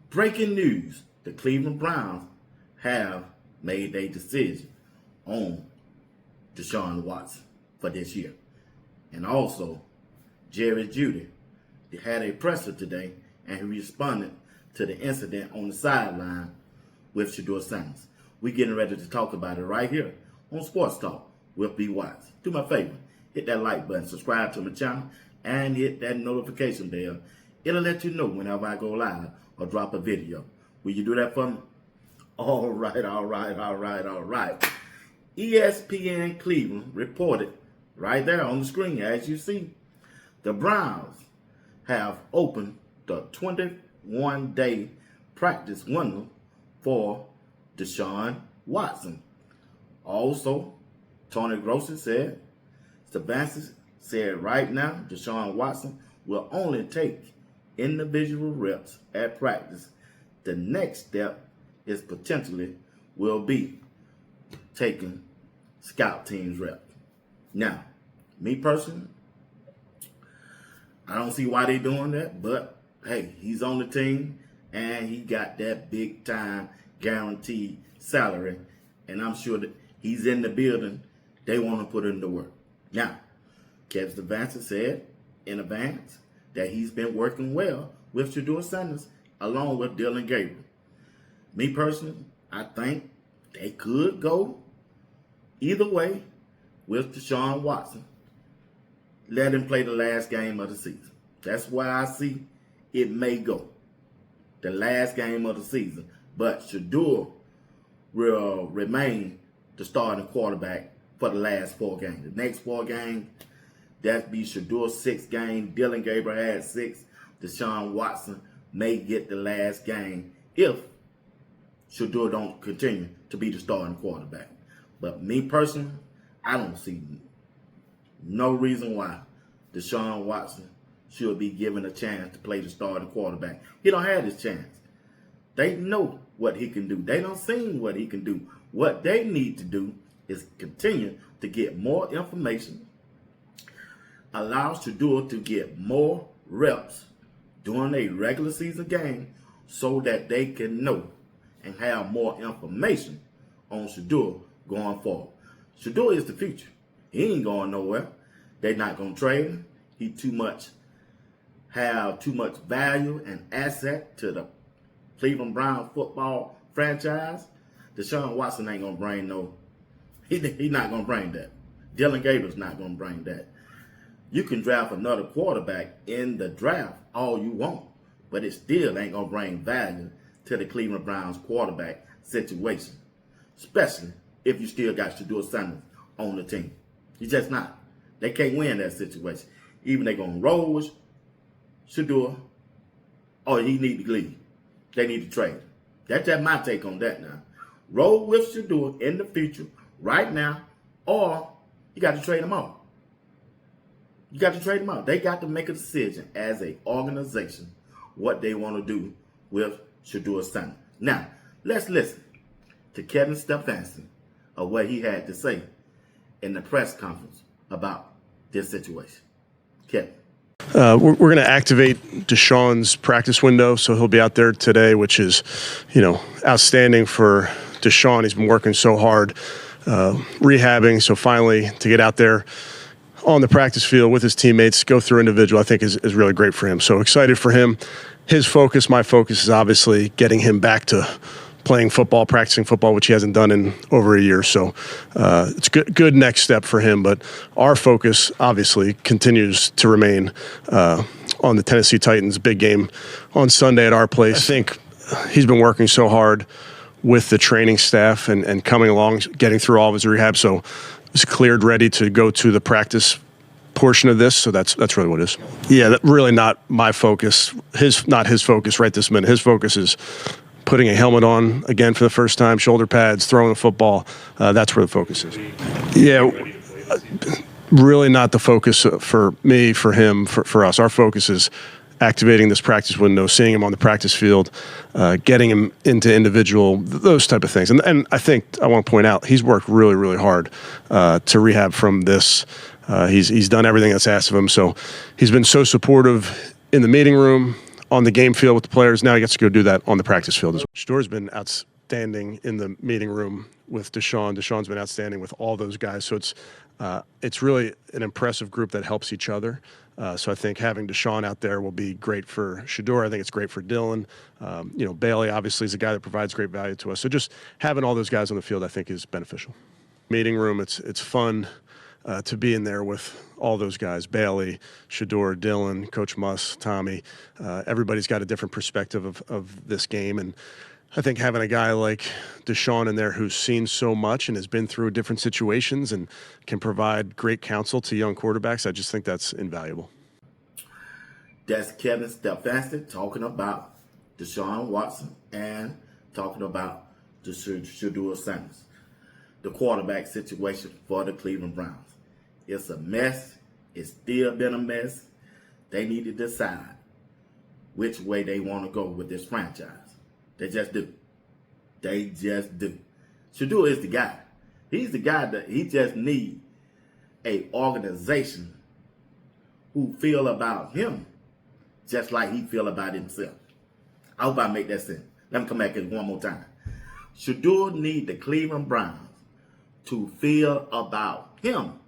Breaking news, the Cleveland Browns have made a decision on Deshaun Watson for this year. And also, Jeudy had a presser today, and he responded to the incident on the sideline with Shedeur. We're getting ready to talk about it right here on Sports Talk with B. Watts. Do me a favor, hit that like button, subscribe to my channel, and hit that notification bell. It'll let you know whenever I go live or drop a video. Will you do that for me? All right. ESPN Cleveland reported right there on the screen, as you see, the Browns have opened the 21-day practice window for Deshaun Watson. Also, Tony Grossi said, Stefanski said right now, Deshaun Watson will only take individual reps at practice. The next step is potentially will be taking scout team's rep. Now, me personally, I don't see why they doing that, but hey, he's on the team and he got that big time guaranteed salary, and I'm sure that he's in the building. They want to put in the work. Now, Kevin Stefanski said in advance that he's been working well with Shedeur along with Dylan Gabriel. Me personally, I think they could go either way with Deshaun Watson. Let him play the last game of the season. That's why I see it may go. The last game of the season. But Shedeur will remain the starting quarterback for the last 4 games. The next 4 games, that'd be Shedeur's 6th game. Dylan Gabriel had 6. Deshaun Watson may get the last game if Shedeur don't continue to be the starting quarterback. But me personally, I don't see no reason why Deshaun Watson should be given a chance to play the starting quarterback. He don't have his chance. They know what he can do. They don't see what he can do. What they need to do is continue to get more information, allow Shedeur to get more reps during a regular season game so that they can know and have more information on Shedeur going forward. Shedeur is the future. He ain't going nowhere. They're not going to trade him. He have too much value and asset to the Cleveland Browns football franchise. Deshaun Watson ain't going to bring no, he's not going to bring that. Dylan Gabriel's not going to bring that. You can draft another quarterback in the draft all you want, but it still ain't going to bring value to the Cleveland Browns quarterback situation, especially if you still got Shedeur on the team. You just not. They can't win that situation. Even they going to roll with Shedeur, or he need to leave. They need to trade him. That's just my take on that now. Roll with Shedeur in the future, right now, or you got to trade him out. You got to trade him out. They got to make a decision as an organization what they want to do with Shedeur. Now, let's listen to Kevin Stefanski of what he had to say in the press conference about this situation. Kevin. We're going to activate Deshaun's practice window, so he'll be out there today, which is, outstanding for Deshaun. He's been working so hard, rehabbing, so finally to get out there on the practice field with his teammates, go through individual, I think is really great for him. So excited for him. His focus, my focus, is obviously getting him back to playing football, practicing football, which he hasn't done in over a year. So it's good next step for him. But our focus obviously continues to remain on the Tennessee Titans big game on Sunday at our place. I think he's been working so hard with the training staff and coming along, getting through all of his rehab. So he's cleared, ready to go to the practice portion of this. So that's really what it is. Yeah, that really not my focus. Not his focus right this minute. His focus is putting a helmet on again for the first time, shoulder pads, throwing the football. That's where the focus is. Yeah, really not the focus for me, for him, for us. Our focus is activating this practice window, seeing him on the practice field, getting him into individual, those type of things. And I think I want to point out, he's worked really, really hard to rehab from this. He's done everything that's asked of him. So he's been so supportive in the meeting room, on the game field with the players. Now he gets to go do that on the practice field as well. Shedeur's been outstanding in the meeting room with Deshaun. Deshaun's been outstanding with all those guys. So it's really an impressive group that helps each other. So I think having Deshaun out there will be great for Shedeur. I think it's great for Dylan. Bailey obviously is a guy that provides great value to us. So just having all those guys on the field, I think, is beneficial. Meeting room, it's fun to be in there with all those guys: Bailey, Shedeur, Dylan, Coach Muss, Tommy. Everybody's got a different perspective of this game, and I think having a guy like Deshaun in there who's seen so much and has been through different situations and can provide great counsel to young quarterbacks, I just think that's invaluable. That's Kevin Stefanski talking about Deshaun Watson and talking about the Shedeur Sanders, the quarterback situation for the Cleveland Browns. It's a mess. It's still been a mess. They need to decide which way they want to go with this franchise. They just do. They just do. Shedeur is the guy. He's the guy that he just needs a organization who feel about him just like he feel about himself. I hope I make that sense. Let me come back one more time. Shedeur need the Cleveland Browns to feel about him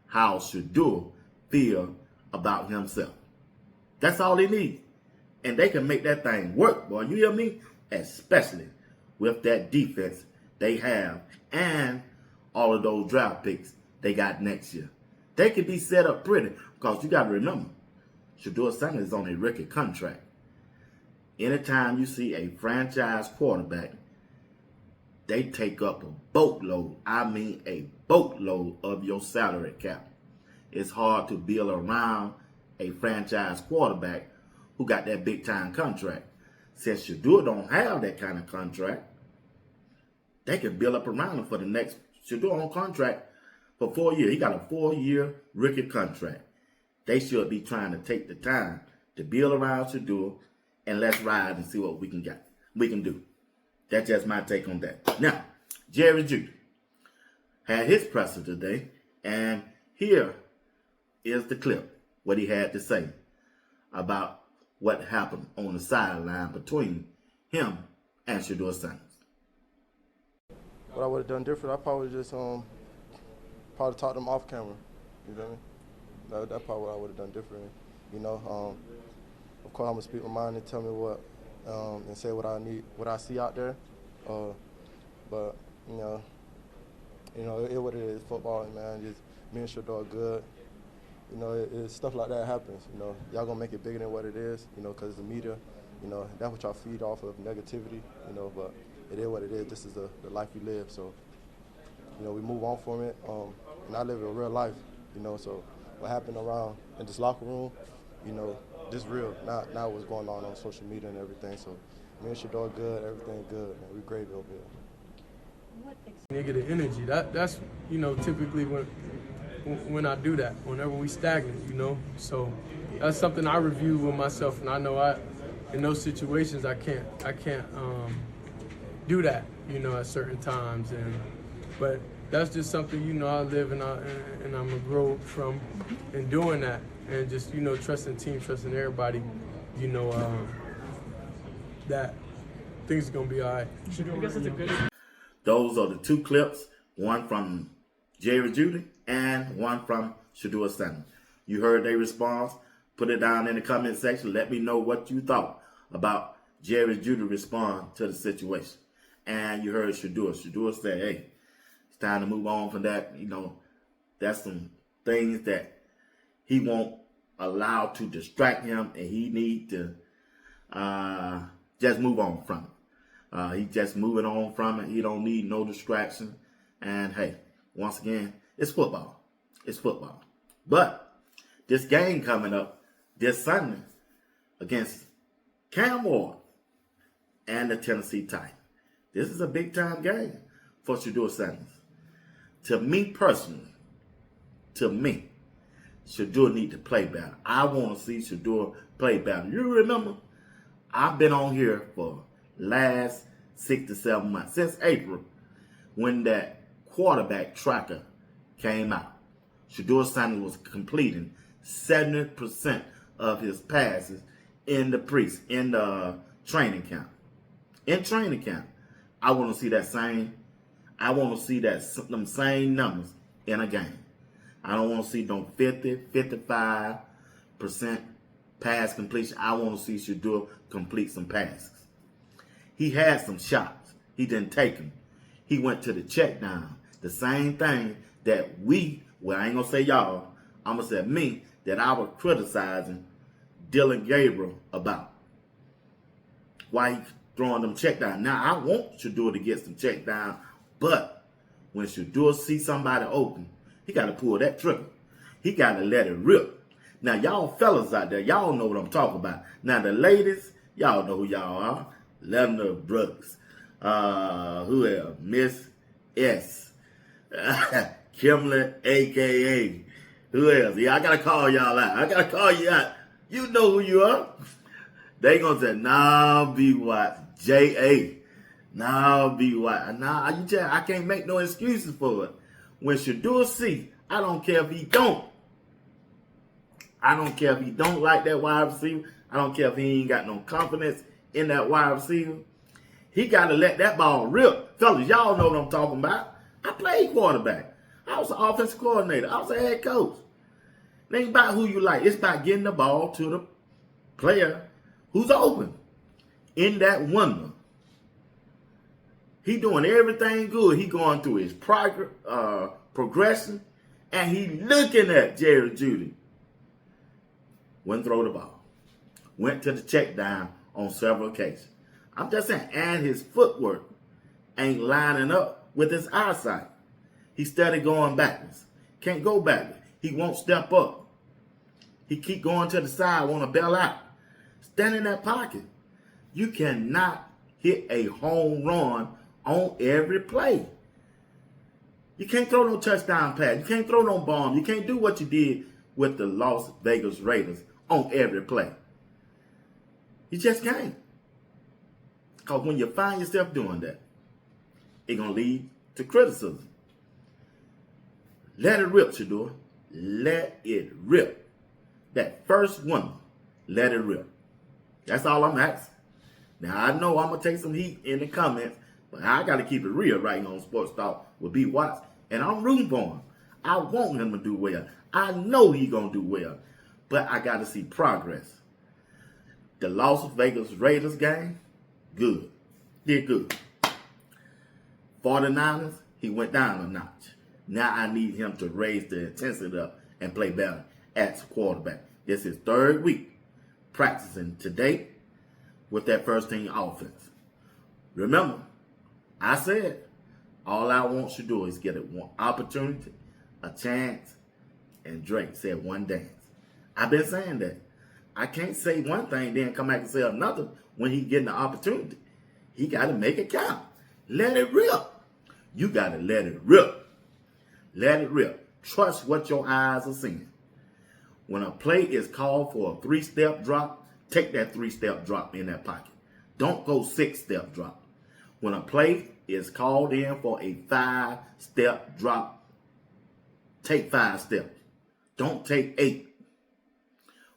how Shedeur feel about himself. That's all they need. And they can make that thing work, boy. You hear me? Especially with that defense they have and all of those draft picks they got next year. They can be set up pretty because you got to remember, Shedeur Sanders is on a rookie contract. Anytime you see a franchise quarterback, they take up a boatload, a boatload of your salary cap. It's hard to build around a franchise quarterback who got that big-time contract. Since Shedeur don't have that kind of contract, they can build up around him for the next. Shedeur on contract for 4 years. He got a 4-year rookie contract. They should be trying to take the time to build around Shedeur and let's ride and see what we can do. That's just my take on that. Now, Jeudy had his presser today, and here is the clip, what he had to say about what happened on the sideline between him and Shedeur Sanders. What I would have done different, I probably just probably talked them off camera. You feel me? That's probably what I would have done different. Of course I'm gonna speak my mind and tell me what and say what I need, what I see out there. But it what it is. Football, man. Just me and Shedeur are good. It's stuff like that happens. Y'all gonna make it bigger than what it is. Because the media, that's what y'all feed off of, negativity. But it is what it is. This is the life we live. So, we move on from it. And I live a real life. So what happened around in this locker room, this real. Not what's going on social media and everything. So me and Shedeur good. Everything good. Man, we great over here. Negative energy. That's typically when I do that, whenever we stagnant, So that's something I review with myself, and I know in those situations I can't do that, at certain times, but that's just something I live and I'm gonna grow from in doing that, and just trusting team, trusting everybody, that things are gonna be all right. Those are the two clips, one from Jeudy and one from Shedeur Sanders. You heard their response. Put it down in the comment section. Let me know what you thought about Jeudy respond to the situation. And you heard Shedeur. Shedeur said, hey, it's time to move on from that. That's some things that he won't allow to distract him, and he need to just move on from it. He's just moving on from it. He don't need no distraction. And hey, once again, it's football. It's football. But this game coming up this Sunday against Cam Ward and the Tennessee Titans. This is a big-time game for Shedeur Sanders. To me personally, Shedeur need to play better. I want to see Shedeur play better. You remember, I've been on here for last 6 to 7 months, since April, when that quarterback tracker came out. Shedeur Sanders was completing 70% of his passes in the training camp. In training camp, I want to see that same. I want to see them same numbers in a game. I don't want to see no 50, 55% pass completion. I want to see Shedeur complete some passes. He had some shots. He didn't take them. He went to the check down. The same thing that I ain't going to say y'all, I'm going to say me, that I was criticizing Dylan Gabriel about. Why he throwing them check down. Now, I want Shedeur to get some check down, but when Shedeur see somebody open, he got to pull that trigger. He got to let it rip. Now, y'all fellas out there, y'all know what I'm talking about. Now, the ladies, y'all know who y'all are. Lavender Brooks. Who else? Miss S. Kimberly, a.k.a. Who else? Yeah, I got to call y'all out. I got to call you out. You know who you are. They going to say, nah, B. Watts. J.A. Nah, B. Watts. Nah, I can't make no excuses for it. When Shedeur see, I don't care if he don't. I don't care if he don't like that wide receiver. I don't care if he ain't got no confidence in that wide receiver. He got to let that ball rip. Fellas, y'all know what I'm talking about. I played quarterback. I was an offensive coordinator. I was a head coach. It ain't about who you like. It's about getting the ball to the player who's open in that window. He doing everything good. He going through his progression, and he looking at Jeudy. Wouldn't throw the ball. Went to the check down on several occasions. I'm just saying, and his footwork ain't lining up with his eyesight. He started going backwards. Can't go backwards. He won't step up. He keep going to the side, want to bail out. Stand in that pocket. You cannot hit a home run on every play. You can't throw no touchdown pass. You can't throw no bomb. You can't do what you did with the Las Vegas Raiders on every play. You just can't. Because when you find yourself doing that, it's going to lead to criticism. Let it rip, Shedeur. Let it rip. That first one, let it rip. That's all I'm asking. Now, I know I'm going to take some heat in the comments, but I got to keep it real right here on Sports Talk with B. Watts. And I'm rooting for him. I want him to do well. I know he's going to do well. But I got to see progress. The Las Vegas Raiders game, good. Did good. 49ers, he went down a notch. Now I need him to raise the intensity up and play better as quarterback. This is third week practicing today with that first team offense. Remember, I said all I want to do is get one opportunity, a chance, and Drake said one dance. I've been saying that. I can't say one thing, then come back and say another when he getting the opportunity. He got to make it count. Let it rip. You got to let it rip. Let it rip. Trust what your eyes are seeing. When a play is called for a 3-step drop, take that 3-step drop in that pocket. Don't go 6-step drop. When a play is called in for a 5-step drop, take 5 steps. Don't take 8.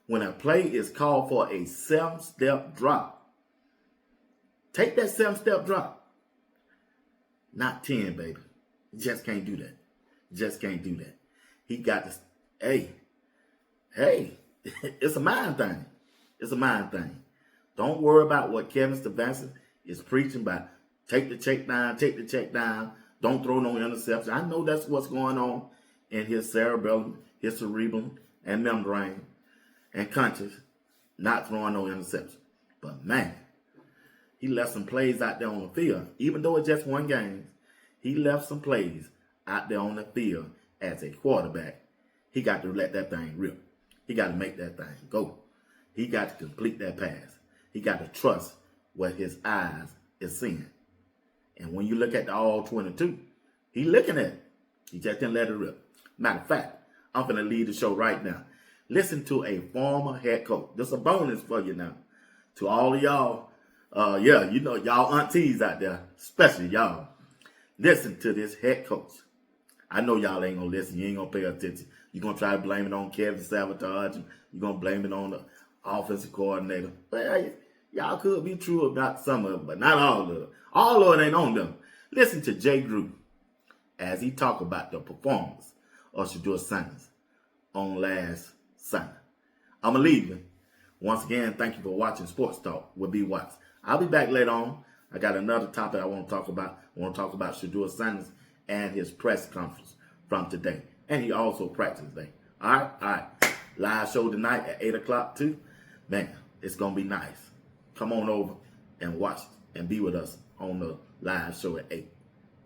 When a play is called for a 7-step drop, take that 7-step drop. Not 10, baby. You just can't do that. Just can't do that. He got to, hey, it's a mind thing. It's a mind thing. Don't worry about what Kevin Stefanski is preaching about. Take the check down. Don't throw no interception. I know that's what's going on in his cerebellum, his cerebellum, and membrane, and conscious, not throwing no interception. But man, he left some plays out there on the field. Even though it's just one game, he left some plays out there on the field as a quarterback. He got to let that thing rip. He got to make that thing go. He got to complete that pass. He got to trust what his eyes is seeing. And when you look at the all 22, he looking at it. He just didn't let it rip. Matter of fact, I'm going to lead the show right now. Listen to a former head coach. This is a bonus for you now. To all of y'all, you know, y'all aunties out there, especially y'all. Listen to this head coach. I know y'all ain't going to listen. You ain't going to pay attention. You're going to try to blame it on Kevin Sabotage. You're going to blame it on offensive coordinator. Well, y'all could be true about some of it, but not all of it. All of it ain't on them. Listen to Jay Grew as he talk about the performance of Shedeur Sanders on last Sunday. I'm going to leave you. Once again, thank you for watching Sports Talk with B. Watts. I'll be back later on. I got another topic I want to talk about. I want to talk about Shedeur Sanders and his press conference from today. And he also practiced today. All right. Live show tonight at 8 o'clock too. Man, it's going to be nice. Come on over and watch and be with us on the live show at 8.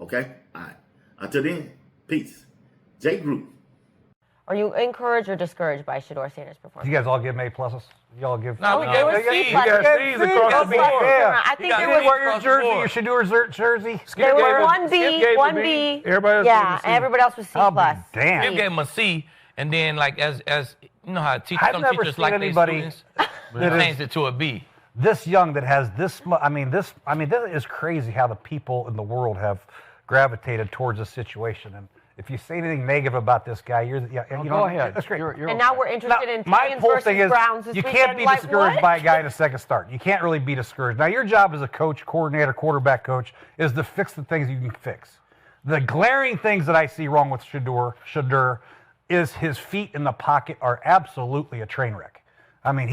Okay? All right. Until then, peace. Jay Group. Are you encouraged or discouraged by Shedeur Sanders' performance? You guys all give him A+. You all give. No, we gave him C+. You guys C's across the board. Yeah. I think there was wear your jersey, your Shedeur jersey. there were one B. Everybody else yeah, and everybody else was C+. Damn. Skip gave him a C, and then like as you know how teachers, I've some never teachers seen like their anybody students that changed it to a B. This young that has this. This is crazy how the people in the world have gravitated towards this situation. And if you say anything negative about this guy, go ahead. That's great. And now we're interested in my Titans whole versus thing is Browns this you weekend. can't be Like, discouraged what? by a guy in a second start. You can't really be discouraged. Now, your job as a coach, coordinator, quarterback coach is to fix the things you can fix. The glaring things that I see wrong with Shedeur is his feet in the pocket are absolutely a train wreck. I mean,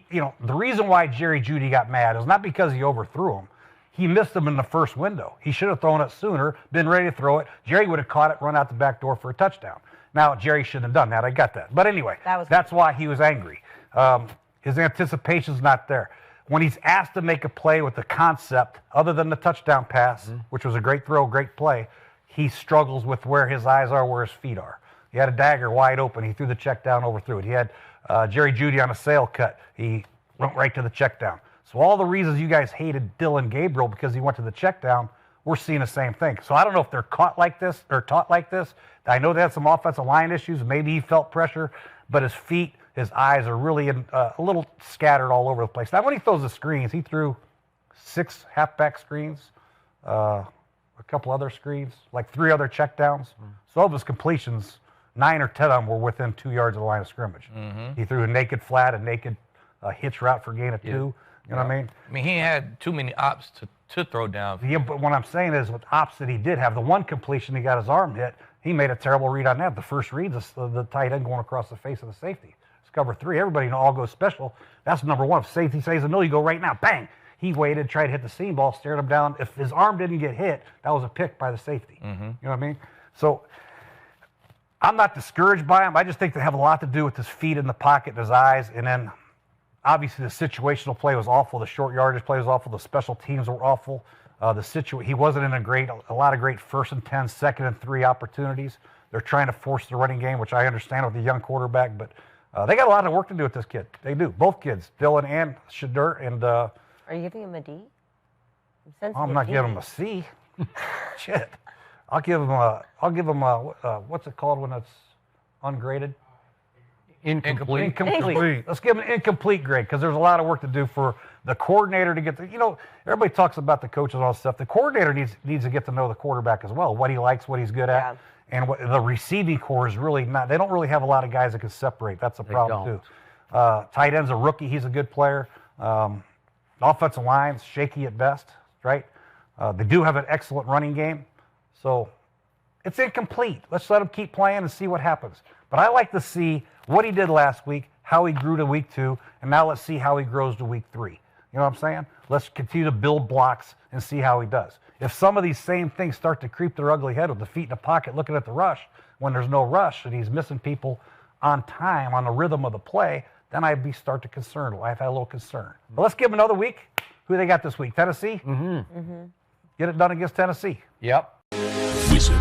the reason why Jeudy got mad is not because he overthrew him. He missed him in the first window. He should have thrown it sooner, been ready to throw it. Jerry would have caught it, run out the back door for a touchdown. Now, Jerry shouldn't have done that. I got that. But anyway, that's why he was angry. His anticipation's not there. When he's asked to make a play with the concept, other than the touchdown pass, which was a great throw, great play, he struggles with where his eyes are, where his feet are. He had a dagger wide open. He threw the check down, overthrew it. He had Jerry Jeudy on a sail cut. He went right to the check down. So all the reasons you guys hated Dylan Gabriel because he went to the check down, we're seeing the same thing. So I don't know if they're caught like this or taught like this. I know they had some offensive line issues. Maybe he felt pressure, but his feet, his eyes are really a little scattered all over the place. Now, when he throws the screens, he threw 6 halfback screens, a couple other screens, like 3 other checkdowns. So of his completions, 9 or 10 of them were within 2 yards of the line of scrimmage. He threw a naked flat, a naked hitch route for gain of 2. You know what I mean? I mean, he had too many ops to throw down. Yeah, but what I'm saying is with ops that he did have, the one completion he got his arm hit, he made a terrible read on that. The first read, the tight end going across the face of the safety. It's cover 3. Everybody all goes special. That's number 1. If safety says no, you go right now. Bang! He waited, tried to hit the seam ball, stared him down. If his arm didn't get hit, that was a pick by the safety. You know what I mean? So I'm not discouraged by him. I just think they have a lot to do with his feet in the pocket, his eyes, and then obviously, the situational play was awful. The short yardage play was awful. The special teams were awful. He wasn't in a lot of great 1st and 10, 2nd and 3 opportunities. They're trying to force the running game, which I understand with a young quarterback, but they got a lot of work to do with this kid. They do. Both kids, Dylan and Shedeur. And are you giving him a D? I'm not giving him a C. Shit. I'll give him a what's it called when it's ungraded? Incomplete. Let's give him an incomplete grade because there's a lot of work to do for the coordinator to get everybody talks about the coaches and all this stuff. The coordinator needs to get to know the quarterback as well, what he likes, what he's good at. And what the receiving core is really not. They don't really have a lot of guys that can separate. That's a problem too. Tight end's a rookie. He's a good player. Offensive line's shaky at best, right? They do have an excellent running game. So it's incomplete. Let's let him keep playing and see what happens. But I like to see what he did last week, how he grew to week 2, and now let's see how he grows to week 3. You know what I'm saying? Let's continue to build blocks and see how he does. If some of these same things start to creep their ugly head with the feet in the pocket looking at the rush when there's no rush and he's missing people on time, on the rhythm of the play, then I'd start to concern. I've had a little concern. But let's give him another week. Who they got this week? Tennessee? Get it done against Tennessee. Yep. Visit